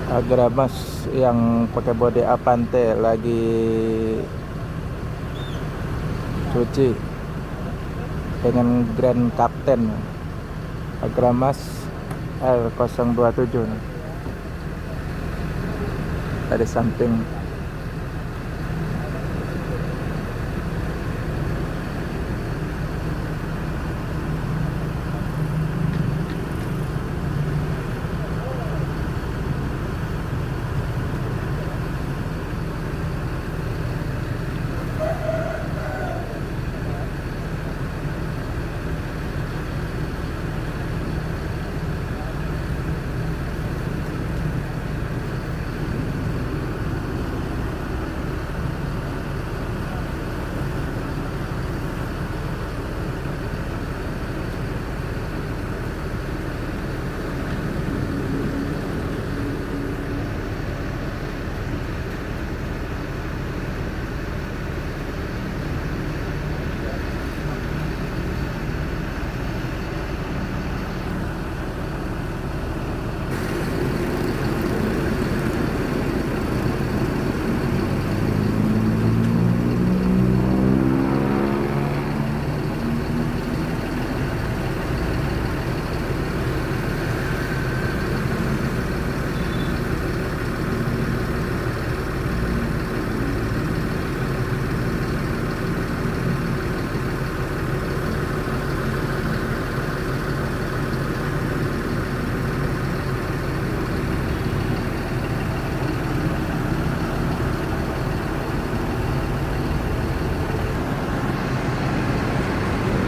Agramas yang pakai body Avante lagi cuci dengan Grand Captain Agramas R027 nih. Ada samping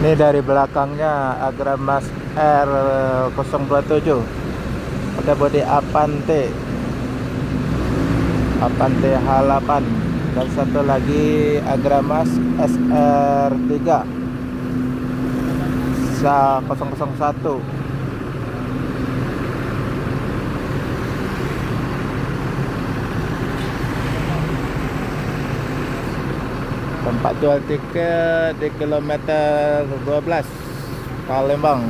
ini dari belakangnya Agramas R027 pakai bodi Avante H8, dan satu lagi Agramas SR3 SA001. Tempat jual tiket di kilometer 12 Palembang.